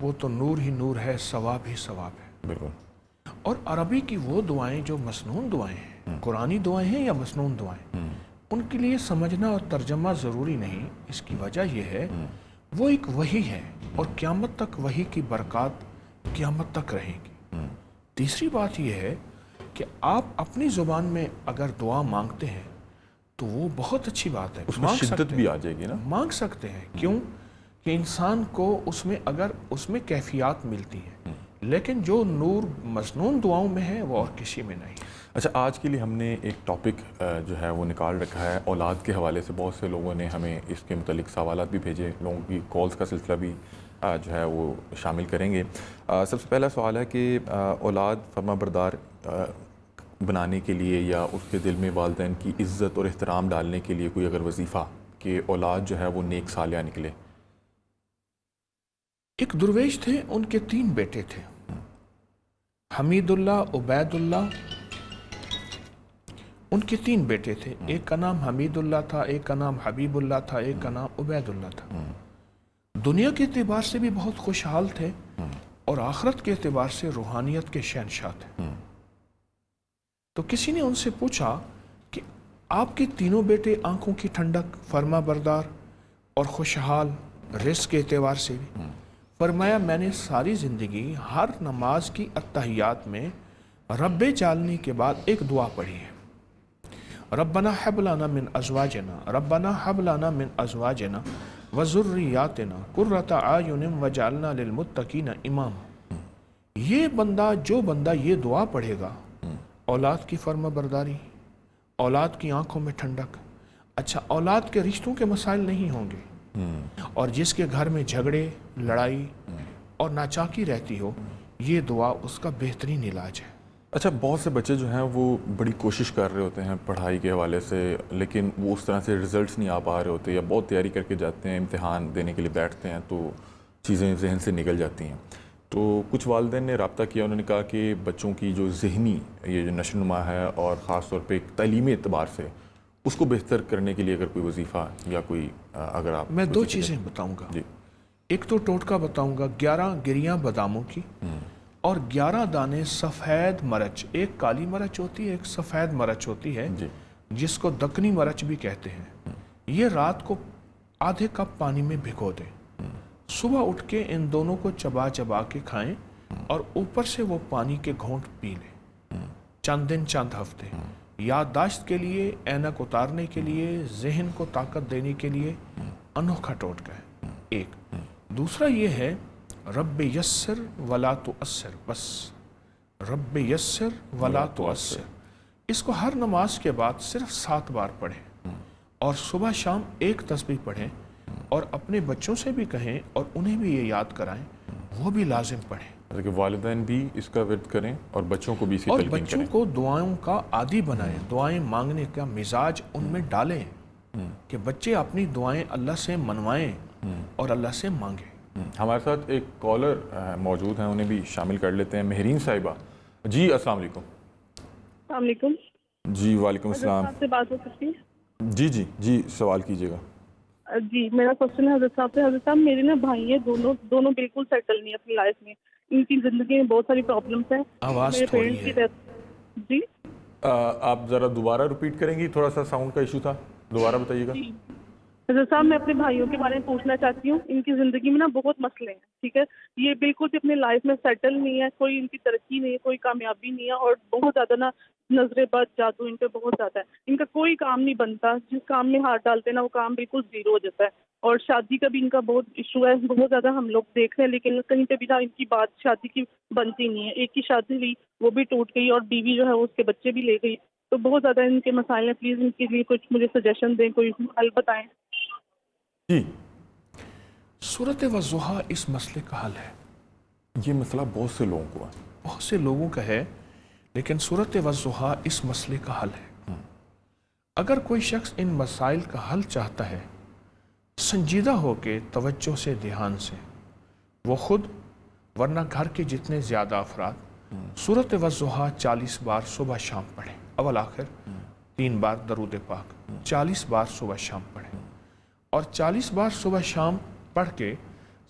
وہ تو نور ہی نور ہے، ثواب ہی ثواب ہے۔ بالکل۔ اور عربی کی وہ دعائیں جو مسنون دعائیں ہیں، قرآنی دعائیں ہیں یا مسنون دعائیں، ان کے لیے سمجھنا اور ترجمہ ضروری نہیں۔ اس کی وجہ یہ ہے وہ ایک وحی ہے، اور قیامت تک وحی کی برکات قیامت تک رہیں گی۔ تیسری بات یہ ہے کہ آپ اپنی زبان میں اگر دعا مانگتے ہیں تو وہ بہت اچھی بات ہے، اس میں مانگ شدت سکتے بھی ہیں، آ جائے گی نا۔ مانگ سکتے ہیں۔ کیوں کہ انسان کو اس میں اگر اس میں کیفیات ملتی ہیں، لیکن جو نور مسنون دعاؤں میں ہے وہ اور کسی میں نہیں۔ اچھا، آج کے لیے ہم نے ایک ٹاپک جو ہے وہ نکال رکھا ہے اولاد کے حوالے سے۔ بہت سے لوگوں نے ہمیں اس کے متعلق سوالات بھی بھیجے، لوگوں کی کالز کا سلسلہ بھی جو ہے وہ شامل کریں گے۔ سب سے پہلا سوال ہے کہ اولاد فرما بردار بنانے کے لیے یا اس کے دل میں والدین کی عزت اور احترام ڈالنے کے لیے کوئی اگر وظیفہ کہ اولاد جو ہے وہ نیک صالحہ نکلے۔ ایک درویش تھے، ان کے 3 بیٹے تھے، حمید اللہ، عبید اللہ، ان کے 3 بیٹے تھے۔ ایک کا نام حمید اللہ تھا، ایک کا نام حبیب اللہ تھا، ایک کا نام عبید اللہ تھا۔ دنیا کے اعتبار سے بھی بہت خوشحال تھے اور آخرت کے اعتبار سے روحانیت کے شہنشاہ تھے۔ تو کسی نے ان سے پوچھا کہ آپ کے تینوں بیٹے آنکھوں کی ٹھنڈک، فرما بردار اور خوشحال رزق کے اعتبار سے بھی؟ فرمایا میں نے ساری زندگی ہر نماز کی اتحیات میں رب جالنی کے بعد ایک دعا پڑھی ہے، ربنا حب لنا من ازواجنا، ربنا حب لنا من ازواجنا وذریاتنا قرۃ اعین وجعلنا للمتقین اماما۔ یہ بندہ، جو بندہ یہ دعا پڑھے گا، اولاد کی فرما برداری، اولاد کی آنکھوں میں ٹھنڈک، اچھا اولاد کے رشتوں کے مسائل نہیں ہوں گے، اور جس کے گھر میں جھگڑے، لڑائی اور ناچاکی رہتی ہو، یہ دعا اس کا بہترین علاج ہے۔ اچھا، بہت سے بچے جو ہیں وہ بڑی کوشش کر رہے ہوتے ہیں پڑھائی کے حوالے سے، لیکن وہ اس طرح سے رزلٹس نہیں آ پا رہے ہوتے، یا بہت تیاری کر کے جاتے ہیں، امتحان دینے کے لیے بیٹھتے ہیں تو چیزیں ذہن سے نکل جاتی ہیں۔ تو کچھ والدین نے رابطہ کیا، انہوں نے کہا کہ بچوں کی جو ذہنی یہ جو نشو و نما ہے، اور خاص طور پہ تعلیمی اعتبار سے اس کو بہتر کرنے کے لیے اگر کوئی وظیفہ یا کوئی اگر آپ… میں 2 چیزیں بتاؤں گا۔ جی۔ ایک تو ٹوٹکا بتاؤں گا 11 گریاں باداموں کی، اور 11 دانے سفید مرچ، ایک کالی مرچ ہوتی ہے، ایک سفید مرچ ہوتی ہے، جی۔ جس کو دکنی مرچ بھی کہتے ہیں۔ یہ رات کو آدھے کپ پانی میں بھگو دیں، صبح اٹھ کے ان دونوں کو چبا چبا کے کھائیں، اور اوپر سے وہ پانی کے گھونٹ پی لیں، چند دن چند ہفتے۔ یادداشت کے لیے، اینک اتارنے کے لیے، ذہن کو طاقت دینے کے لیے انوکھا ٹوٹکا ہے۔ ایک دوسرا یہ ہے رب یسر ولا تعسر، بس رب یسر ولا تعسر، اس کو ہر نماز کے بعد صرف 7 بار پڑھیں، اور صبح شام ایک تسبیح پڑھیں، اور اپنے بچوں سے بھی کہیں اور انہیں بھی یہ یاد کرائیں، وہ بھی لازم پڑھیں۔ کہ والدین بھی اس کا ورد کریں اور بچوں کو بھی اسی اور تلقین بچوں کریں۔ کو دعاؤں کا عادی بنائیں، دعائیں مانگنے کا مزاج ان میں ڈالیں، کہ بچے اپنی دعائیں اللہ سے منوائیں اور اللہ سے مانگیں۔ ہمارے ساتھ ایک کالر موجود ہیں، انہیں بھی شامل کر لیتے ہیں۔ مہرین صاحبہ، جی السلام علیکم۔ السلام علیکم جی وعلیکم السلام۔ حضرت صاحب سے بات ہو سکتی ہے؟ جی سوال کیجیے گا۔ جی میرا کوشچن ہے حضرت صاحب سے۔ حضرت صاحب میرے نا بھائی ہیں، دونوں بالکل سیٹل نہیں اپنی لائف میں، ان کی زندگی میں بہت ساری پرابلمس ہیں۔ آواز میرے تھوڑی پیرنٹس ہے۔ کی ڈیتھ۔ جی آپ ذرا دوبارہ ریپیٹ کریں گی، تھوڑا سا ساؤنڈ کا ایشو تھا، دوبارہ بتائیے گا۔ جی حضرت صاحب میں اپنے بھائیوں کے بارے میں پوچھنا چاہتی ہوں۔ ان کی زندگی میں نا بہت مسئلے ہیں، ٹھیک ہے، یہ بالکل بھی اپنے لائف میں سیٹل نہیں ہے، کوئی ان کی ترقی نہیں ہے، کوئی کامیابی نہیں ہے، اور بہت زیادہ نا نظر بد جادو ان پہ بہت زیادہ ہے۔ ان کا کوئی کام نہیں بنتا، جس کام میں ہاتھ ڈالتے ہیں نا وہ کام بالکل زیرو ہو جاتا ہے، اور شادی کا بھی ان کا بہت ایشو ہے، بہت زیادہ ہم لوگ دیکھ رہے ہیں، لیکن کہیں پہ بھی نا ان کی بات شادی کی بنتی نہیں ہے۔ ایک کی شادی ہوئی وہ بھی ٹوٹ گئی، اور بیوی جو ہے اس کے بچے بھی لے گئی، تو بہت زیادہ ان کے مسائل ہیں۔ پلیز ان کے لیے کچھ مجھے سجیشن دیں، کوئی حل بتائیں۔ جی، سورۃ والضحیٰ اس مسئلے کا حل ہے۔ یہ مسئلہ بہت سے لوگوں کو ہے، بہت سے لوگوں کا ہے، لیکن سورۃ والضحیٰ اس مسئلے کا حل ہے۔ اگر کوئی شخص ان مسائل کا حل چاہتا ہے، سنجیدہ ہو کے، توجہ سے، دھیان سے، وہ خود ورنہ گھر کے جتنے زیادہ افراد سورۃ والضحیٰ 40 بار صبح شام پڑھیں، اول آخر 3 بار درود پاک، 40 بار صبح شام پڑھیں، اور 40 بار صبح شام پڑھ کے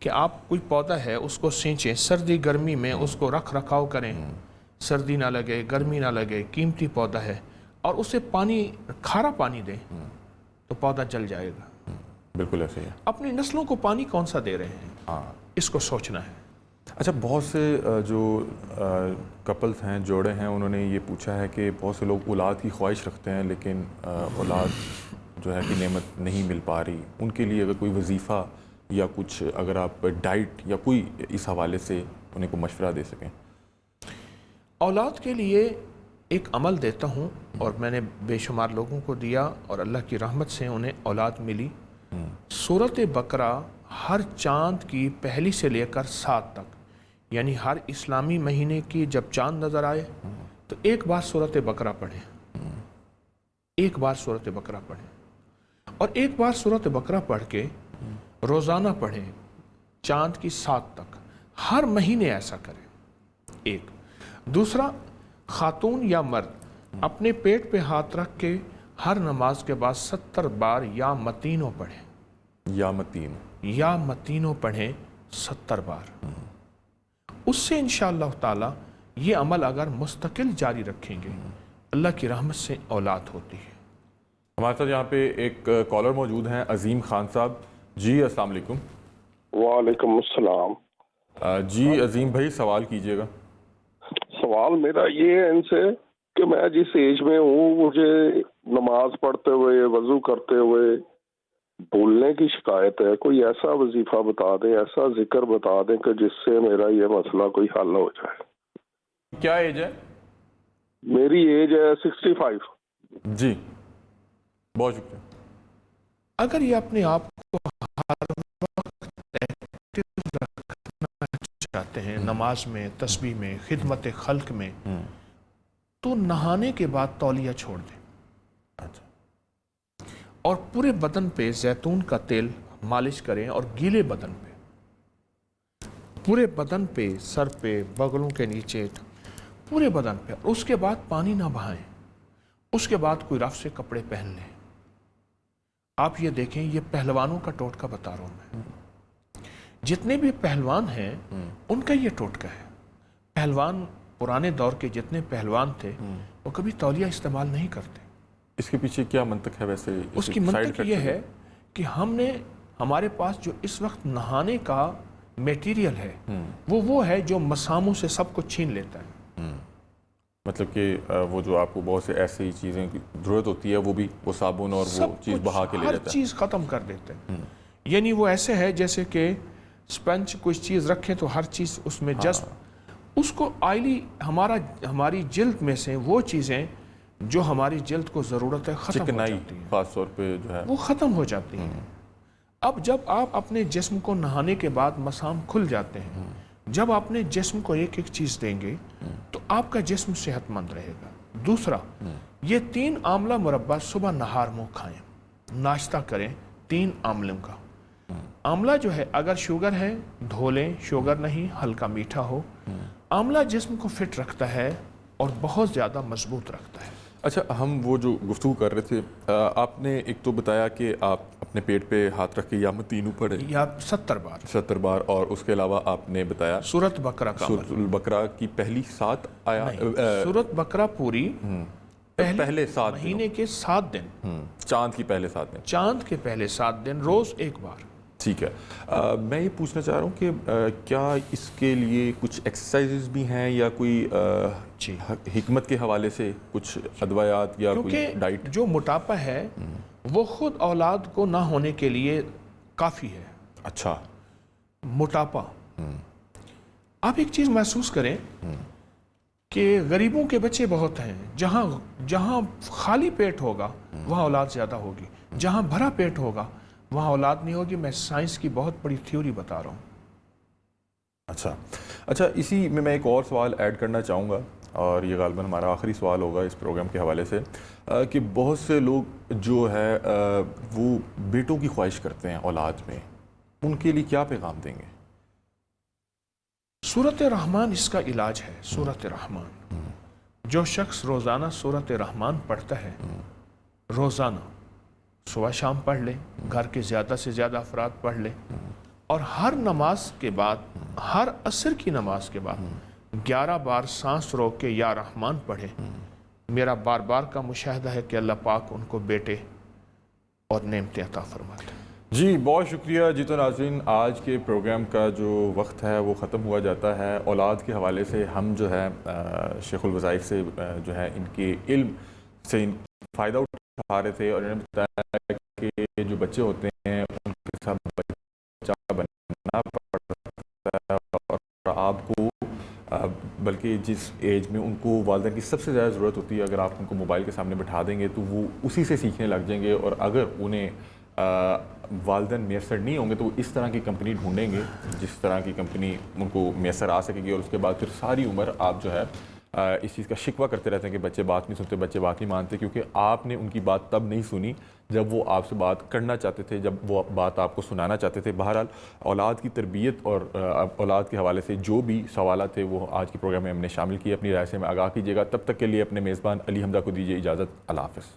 کہ آپ کوئی پودا ہے اس کو سینچیں، سردی گرمی میں اس کو رکھ رکھاؤ کریں، سردی نہ لگے گرمی نہ لگے، قیمتی پودا ہے، اور اسے پانی کھارا پانی دیں تو پودا جل جائے گا۔ بالکل ایسے ہی ہے۔ اپنی نسلوں کو پانی کون سا دے رہے ہیں، ہاں، اس کو سوچنا ہے۔ اچھا، بہت سے جو کپلز ہیں، جوڑے ہیں، انہوں نے یہ پوچھا ہے کہ بہت سے لوگ اولاد کی خواہش رکھتے ہیں لیکن اولاد جو ہے کہ نعمت نہیں مل پا رہی، ان کے لیے اگر کوئی وظیفہ یا کچھ، اگر آپ ڈائٹ یا کوئی اس حوالے سے انہیں کو مشورہ دے سکیں۔ اولاد کے لیے ایک عمل دیتا ہوں، اور میں نے بے شمار لوگوں کو دیا اور اللہ کی رحمت سے انہیں اولاد ملی۔ سورۃ بقرہ ہر چاند کی پہلی سے لے کر 7 تک، یعنی ہر اسلامی مہینے کی جب چاند نظر آئے تو ایک بار سورۃ بقرہ پڑھیں، ایک بار سورۃ بقرہ پڑھیں، اور ایک بار سورۃ بقرہ پڑھ کے روزانہ پڑھیں چاند کی 7 تک، ہر مہینے ایسا کریں۔ ایک دوسرا، خاتون یا مرد اپنے پیٹ پہ ہاتھ رکھ کے ہر نماز کے بعد 70 بار یا متینوں پڑھیں، یا متینوں پڑھیں 70 بار۔ اس سے انشاءاللہ تعالی یہ عمل اگر مستقل جاری رکھیں گے، اللہ کی رحمت سے اولاد ہوتی ہے۔ ہمارے ساتھ یہاں پہ ایک کالر موجود ہیں، عظیم خان صاحب۔ جی السلام علیکم۔ وعلیکم السلام۔ جی عظیم بھائی، سوال کیجیے گا۔ سوال میرا یہ ہے ان سے کہ میں جس ایج میں ہوں، مجھے نماز پڑھتے ہوئے، وضو کرتے ہوئے بھولنے کی شکایت ہے۔ کوئی ایسا وظیفہ بتا دیں، ایسا ذکر بتا دیں کہ جس سے میرا یہ مسئلہ کوئی حل ہو جائے۔ کیا ایج ہے؟ میری ایج ہے 65۔ جی، بہت شکریہ۔ اگر یہ اپنے آپ کو ہر وقت ایکٹیو رکھنا چاہتے ہیں، نماز میں، تسبیح میں، خدمت خلق میں، تو نہانے کے بعد تولیہ چھوڑ دیں، اور پورے بدن پہ زیتون کا تیل مالش کریں، اور گیلے بدن پہ، پورے بدن پہ، سر پہ، بغلوں کے نیچے، پورے بدن پہ، اور اس کے بعد پانی نہ بہائیں۔ اس کے بعد کوئی رف سے کپڑے پہن لیں۔ آپ یہ دیکھیں، یہ پہلوانوں کا ٹوٹکا بتا رہا ہوں میں۔ جتنے بھی پہلوان ہیں ان کا یہ ٹوٹکا ہے۔ پہلوان، پرانے دور کے جتنے پہلوان تھے، وہ کبھی تولیہ استعمال نہیں کرتے۔ اس کے پیچھے کیا منطق ہے ویسے؟ اس کی منطق یہ ہے کہ ہمارے پاس جو اس وقت نہانے کا میٹیریل ہے، وہ ہے جو مساموں سے سب کو چھین لیتا ہے۔ مطلب کہ وہ جو آپ کو بہت سے ایسی چیزیں کی ضرورت ہوتی ہے، وہ بھی وہ صابن اور وہ چیز بہا کے لے ہر لیتا ہے، چیز ختم کر دیتے ہیں۔ یعنی وہ ایسے ہے جیسے کہ سپنج کوئی چیز رکھیں تو ہر چیز اس میں جذب، اس کو آئلی، ہماری جلد میں سے وہ چیزیں جو ہماری جلد کو ضرورت ہے ختم ہو جاتی ہیں، خاص طور پہ جو ہے وہ ختم ہو جاتی ہیں۔ اب جب آپ اپنے جسم کو نہانے کے بعد مسام کھل جاتے ہیں، جب اپنے جسم کو ایک ایک چیز دیں گے تو آپ کا جسم صحت مند رہے گا۔ دوسرا، یہ 3 آملہ مربع صبح نہار منہ کھائیں، ناشتہ کریں 3 آملوں کا۔ آملہ جو ہے اگر شوگر ہے دھو لیں، شوگر نہیں ہلکا میٹھا ہو۔ آملہ جسم کو فٹ رکھتا ہے اور بہت زیادہ مضبوط رکھتا ہے۔ اچھا، ہم وہ جو گفتگو کر رہے تھے، آپ نے ایک تو بتایا کہ آپ اپنے پیٹ پہ ہاتھ رکھ کے یا متینوں پڑھیں یا 70 بار، 70 بار، اور اس کے علاوہ آپ نے بتایا سورۃ بقرہ کا سورۃ البقرہ کی پہلی 7 سورۃ بقرہ پوری پہلے 7 مہینے کے 7 دن، چاند کی پہلے 7 دن، چاند کے پہلے 7 دن، روز ایک بار۔ ٹھیک ہے۔ میں یہ پوچھنا چاہ رہا ہوں کہ کیا اس کے لیے کچھ ایکسرسائزز بھی ہیں یا کوئی حکمت کے حوالے سے کچھ ادویات یا کوئی ڈائٹ؟ جو موٹاپا ہے وہ خود اولاد کو نہ ہونے کے لیے کافی ہے۔ اچھا، موٹاپا، آپ ایک چیز محسوس کریں کہ غریبوں کے بچے بہت ہیں، جہاں خالی پیٹ ہوگا وہاں اولاد زیادہ ہوگی، جہاں بھرا پیٹ ہوگا وہاں اولاد نہیں ہوگی۔ میں سائنس کی بہت بڑی تھیوری بتا رہا ہوں۔ اچھا، اسی میں ایک اور سوال ایڈ کرنا چاہوں گا، اور یہ غالباً ہمارا آخری سوال ہوگا اس پروگرام کے حوالے سے، کہ بہت سے لوگ جو ہے وہ بیٹوں کی خواہش کرتے ہیں اولاد میں، ان کے لیے کیا پیغام دیں گے؟ سورۃ رحمان اس کا علاج ہے۔ سورۃ رحمان، جو شخص روزانہ سورۃ رحمان پڑھتا ہے، روزانہ صبح شام پڑھ لے، گھر کے زیادہ سے زیادہ افراد پڑھ لے، اور ہر نماز کے بعد، ہر عصر کی نماز کے بعد 11 بار سانس روک کے یا رحمان پڑھے. میرا بار بار کا مشاہدہ ہے کہ اللہ پاک ان کو بیٹے اور نعمتیں عطا فرماتے ہیں. جی بہت شکریہ. جی تو ناظرین، آج کے پروگرام کا جو وقت ہے وہ ختم ہوا جاتا ہے. اولاد کے حوالے سے ہم جو ہے شیخ الوظائف سے جو ہے ان کے علم سے فائدہ اٹھا رہے تھے، اور انہوں نے بتایا کہ جو بچے ہوتے ہیں ان کے ساتھ بچہ بننا پڑتا ہے، اور آپ کو بلکہ جس ایج میں ان کو والدین کی سب سے زیادہ ضرورت ہوتی ہے، اگر آپ ان کو موبائل کے سامنے بٹھا دیں گے تو وہ اسی سے سیکھنے لگ جائیں گے. اور اگر انہیں والدین میسر نہیں ہوں گے تو وہ اس طرح کی کمپنی ڈھونڈیں گے جس طرح کی کمپنی ان کو میسر آ سکے گی. اور اس کے بعد پھر ساری عمر آپ جو ہے اس چیز کا شکوہ کرتے رہتے ہیں کہ بچے بات نہیں سنتے، بچے بات نہیں مانتے، کیونکہ آپ نے ان کی بات تب نہیں سنی جب وہ آپ سے بات کرنا چاہتے تھے، جب وہ بات آپ کو سنانا چاہتے تھے. بہرحال اولاد کی تربیت اور اولاد کے حوالے سے جو بھی سوالات تھے وہ آج کے پروگرام میں ہم نے شامل کیے. اپنی رائے سے ہمیں آگاہ کیجیے گا. تب تک کے لیے اپنے میزبان علی حمزہ کو دیجیے اجازت. اللہ حافظ.